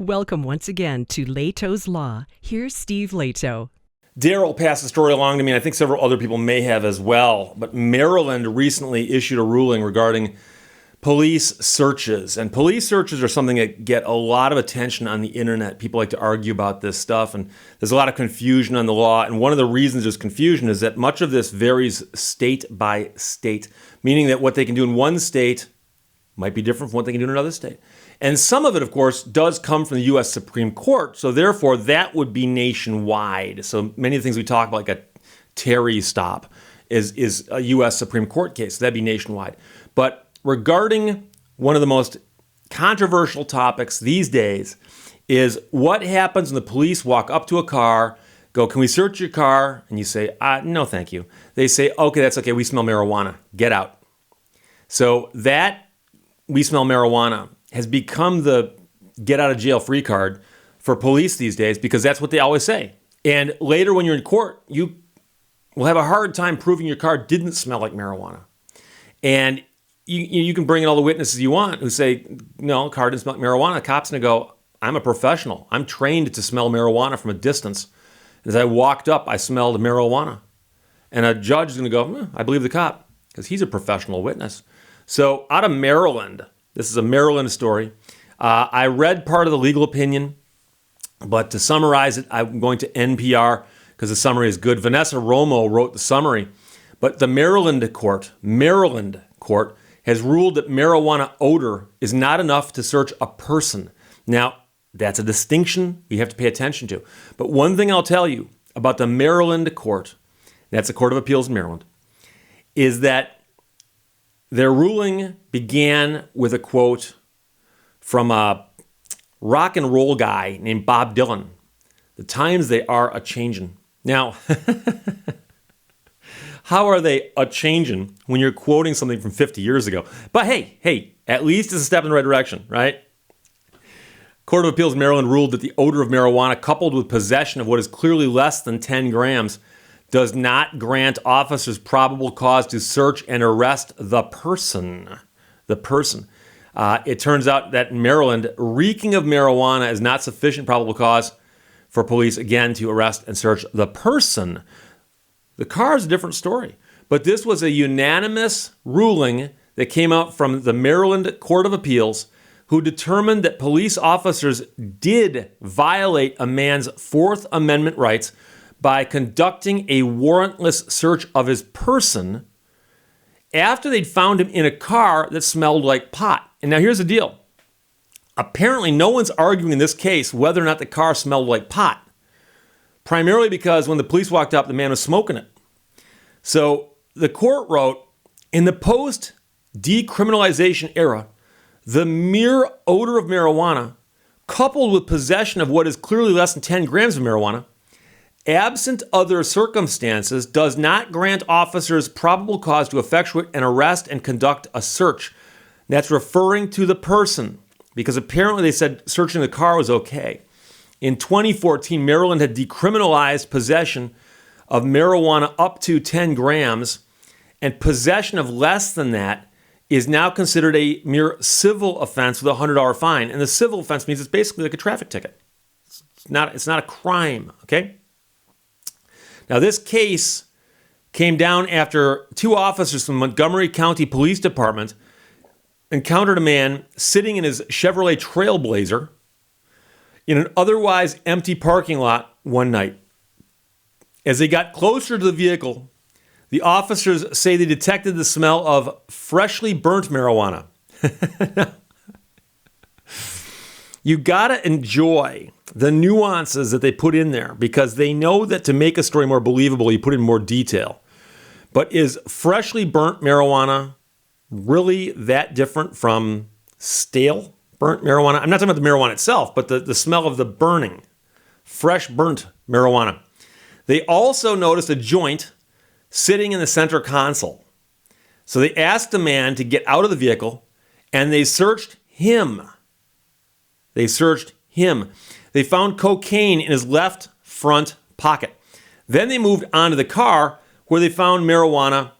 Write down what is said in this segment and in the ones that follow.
Welcome once again to Lehto's Law. Here's Steve Lehto. Daryl passed the story along to me, and I think several other people may have as well. But Maryland recently issued a ruling regarding police searches. And police searches are something that get a lot of attention on the internet. People like to argue about this stuff, and there's a lot of confusion on the law. And one of the reasons there's confusion is that much of this varies state by state, meaning that what they can do in one state might be different from what they can do in another state. And some of it, of course, does come from the U.S. Supreme Court. So therefore, that would be nationwide. So many of the things we talk about, like a Terry stop, is a U.S. Supreme Court case. So that'd be nationwide. But regarding one of the most controversial topics these days is what happens when the police walk up to a car, go, "Can we search your car?" And you say, "No, thank you." They say, "Okay, that's okay. We smell marijuana. Get out." So that "we smell marijuana" has become the get out of jail free card for police these days, because that's what they always say. And later when you're in court, you will have a hard time proving your car didn't smell like marijuana. And you can bring in all the witnesses you want who say, "No, car didn't smell like marijuana." The cop's going to go, "I'm a professional. I'm trained to smell marijuana from a distance. As I walked up, I smelled marijuana." And a judge is going to go, "I believe the cop," because he's a professional witness. So out of Maryland, this is a Maryland story. I read part of the legal opinion, but to summarize it, I'm going to NPR because the summary is good. Vanessa Romo wrote the summary, but the Maryland court has ruled that marijuana odor is not enough to search a person. Now, that's a distinction we have to pay attention to. But one thing I'll tell you about the Maryland court, that's the Court of Appeals in Maryland, is that their ruling began with a quote from a rock and roll guy named Bob Dylan. "The times they are a-changin'." Now, how are they a-changin' when you're quoting something from 50 years ago? But hey, at least it's a step in the right direction, right? Court of Appeals Maryland ruled that the odor of marijuana coupled with possession of what is clearly less than 10 grams does not grant officers probable cause to search and arrest the person. It turns out that in Maryland, reeking of marijuana is not sufficient probable cause for police, again, to arrest and search the person. The car is a different story. But this was a unanimous ruling that came out from the Maryland Court of Appeals, who determined that police officers did violate a man's Fourth Amendment rights by conducting a warrantless search of his person after they'd found him in a car that smelled like pot. And now here's the deal. Apparently no one's arguing in this case whether or not the car smelled like pot, primarily because when the police walked up, the man was smoking it. So the court wrote, in the post-decriminalization era, the mere odor of marijuana, coupled with possession of what is clearly less than 10 grams of marijuana, absent other circumstances, does not grant officers probable cause to effectuate an arrest and conduct a search. That's referring to the person, because apparently they said searching the car was okay. In 2014, Maryland had decriminalized possession of marijuana up to 10 grams, and possession of less than that is now considered a mere civil offense with a $100 fine. And the civil offense means it's basically like a traffic ticket. It's not a crime, okay? Now, this case came down after two officers from Montgomery County Police Department encountered a man sitting in his Chevrolet Trailblazer in an otherwise empty parking lot one night. As they got closer to the vehicle, the officers say they detected the smell of freshly burnt marijuana. You gotta enjoy the nuances that they put in there, because they know that to make a story more believable, you put in more detail. But is freshly burnt marijuana really that different from stale burnt marijuana? I'm not talking about the marijuana itself, but the smell of the burning, fresh burnt marijuana. They also noticed a joint sitting in the center console. So they asked the man to get out of the vehicle, and they searched him. They found cocaine in his left front pocket. Then they moved on to the car, where they found marijuana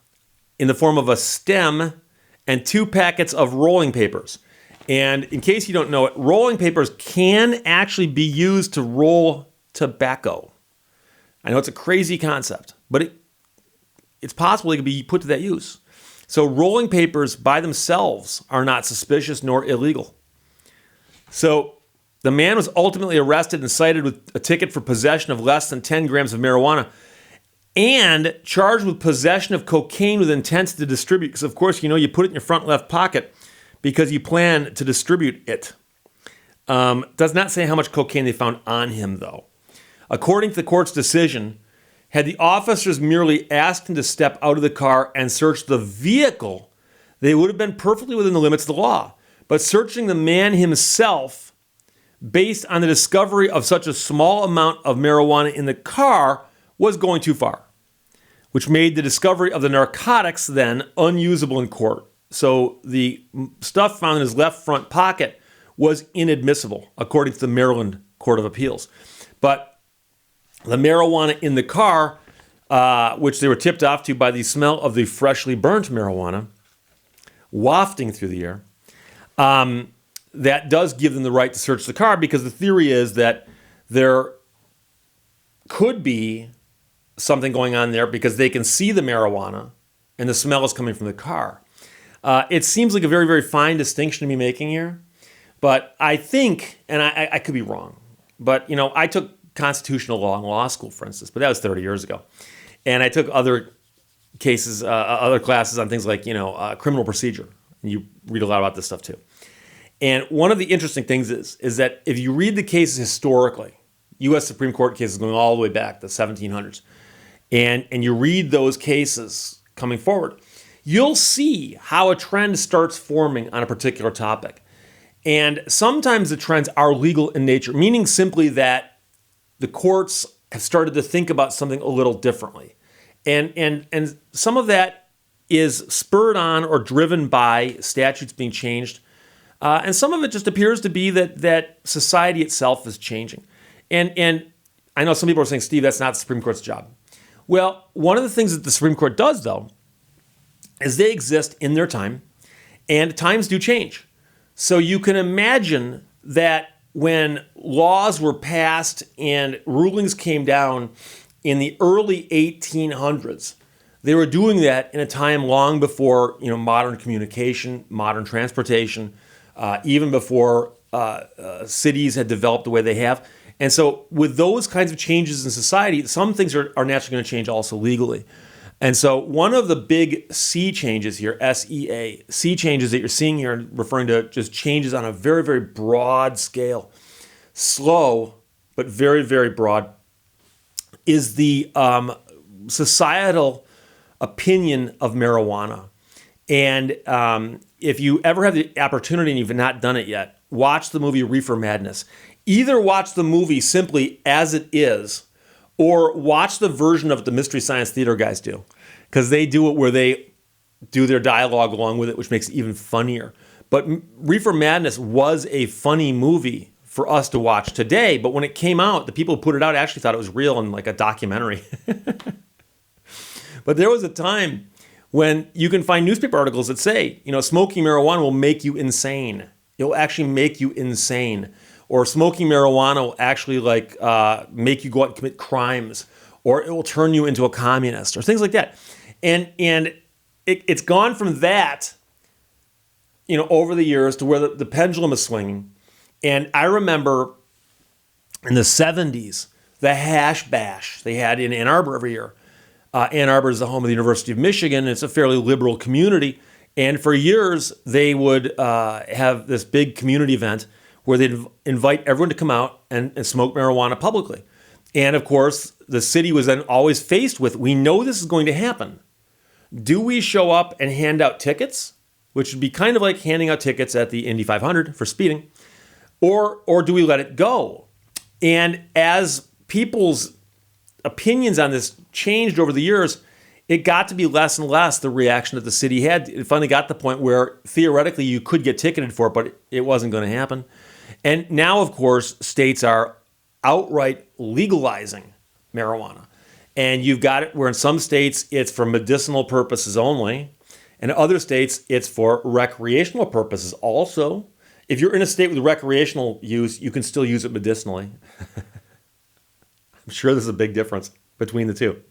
in the form of a stem and 2 packets of rolling papers. And in case you don't know it, rolling papers can actually be used to roll tobacco. I know it's a crazy concept, but it's possible it could be put to that use. So rolling papers by themselves are not suspicious nor illegal. So the man was ultimately arrested and cited with a ticket for possession of less than 10 grams of marijuana and charged with possession of cocaine with intent to distribute. Because, of course, you put it in your front left pocket because you plan to distribute it. Does not say how much cocaine they found on him, though. According to the court's decision, had the officers merely asked him to step out of the car and search the vehicle, they would have been perfectly within the limits of the law. But searching the man himself, based on the discovery of such a small amount of marijuana in the car, was going too far, which made the discovery of the narcotics then unusable in court. So the stuff found in his left front pocket was inadmissible, according to the Maryland Court of Appeals. But the marijuana in the car, which they were tipped off to by the smell of the freshly burnt marijuana wafting through the air, that does give them the right to search the car, because the theory is that there could be something going on there because they can see the marijuana and the smell is coming from the car. It seems like a very, very fine distinction to be making here. But I think, and I could be wrong, but I took constitutional law in law school, for instance, but that was 30 years ago. And I took other cases, other classes on things like, criminal procedure. And you read a lot about this stuff too. And one of the interesting things is that if you read the cases historically, U.S. Supreme Court cases going all the way back to the 1700s, and you read those cases coming forward, you'll see how a trend starts forming on a particular topic. And sometimes the trends are legal in nature, meaning simply that the courts have started to think about something a little differently. And some of that is spurred on or driven by statutes being changed. And some of it just appears to be that society itself is changing. And I know some people are saying, Steve, that's not the Supreme Court's job. Well, one of the things that the Supreme Court does, though, is they exist in their time, and times do change. So you can imagine that when laws were passed and rulings came down in the early 1800s, they were doing that in a time long before modern communication, modern transportation, even before cities had developed the way they have. And so with those kinds of changes in society, some things are naturally going to change also legally. And so one of the big C changes here, SEA, C changes that you're seeing here, referring to just changes on a very, very broad scale, slow, but very, very broad, is the societal opinion of marijuana. And if you ever have the opportunity and you've not done it yet, watch the movie Reefer Madness. Either watch the movie simply as it is, or watch the version of it the Mystery Science Theater guys do, because they do it where they do their dialogue along with it, which makes it even funnier. But Reefer Madness was a funny movie for us to watch today, but when it came out, the people who put it out actually thought it was real and like a documentary. But there was a time when you can find newspaper articles that say, smoking marijuana will make you insane. It will actually make you insane. Or smoking marijuana will actually make you go out and commit crimes, or it will turn you into a communist, or things like that. And it's gone from that, over the years to where the pendulum is swinging. And I remember in the 70s, the hash bash they had in Ann Arbor every year. Ann Arbor is the home of the University of Michigan. It's a fairly liberal community. And for years, they would have this big community event where they'd invite everyone to come out and smoke marijuana publicly. And of course, the city was then always faced with, we know this is going to happen. Do we show up and hand out tickets, which would be kind of like handing out tickets at the Indy 500 for speeding, or do we let it go? And as people's opinions on this changed over the years, it got to be less and less the reaction that the city had. It finally got to the point where theoretically you could get ticketed for it, but it wasn't going to happen. And now, of course, states are outright legalizing marijuana. And you've got it where in some states it's for medicinal purposes only. And in other states it's for recreational purposes also. If you're in a state with recreational use, you can still use it medicinally. I'm sure there's a big difference between the two.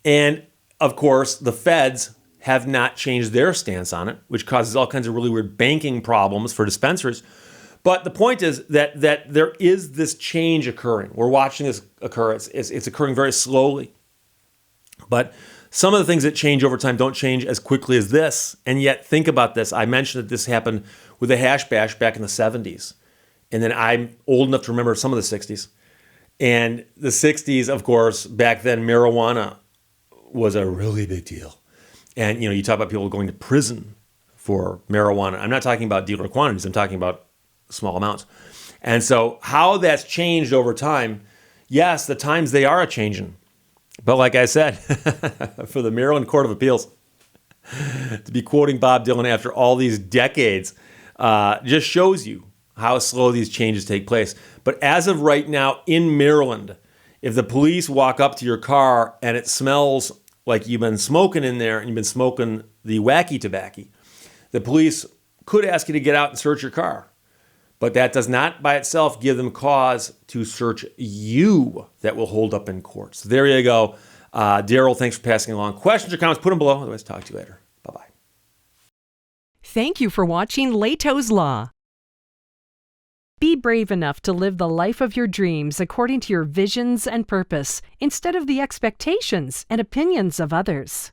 And of course, the feds have not changed their stance on it, which causes all kinds of really weird banking problems for dispensaries. But the point is that there is this change occurring. We're watching this occur. It's occurring very slowly. But some of the things that change over time don't change as quickly as this. And yet, think about this. I mentioned that this happened with the hash bash back in the 70s. And then I'm old enough to remember some of the 60s. And the 60s, of course, back then, marijuana was a really big deal. And, you talk about people going to prison for marijuana. I'm not talking about dealer quantities. I'm talking about small amounts. And so how that's changed over time, yes, the times they are a-changing. But like I said, for the Maryland Court of Appeals to be quoting Bob Dylan after all these decades just shows you how slow these changes take place. But as of right now in Maryland, if the police walk up to your car and it smells like you've been smoking in there and you've been smoking the wacky tobacco, the police could ask you to get out and search your car. But that does not by itself give them cause to search you that will hold up in court. So there you go. Daryl, thanks for passing along. Questions or comments, put them below. Otherwise, talk to you later. Bye-bye. Thank you for watching Lehto's Law. Be brave enough to live the life of your dreams according to your visions and purpose, instead of the expectations and opinions of others.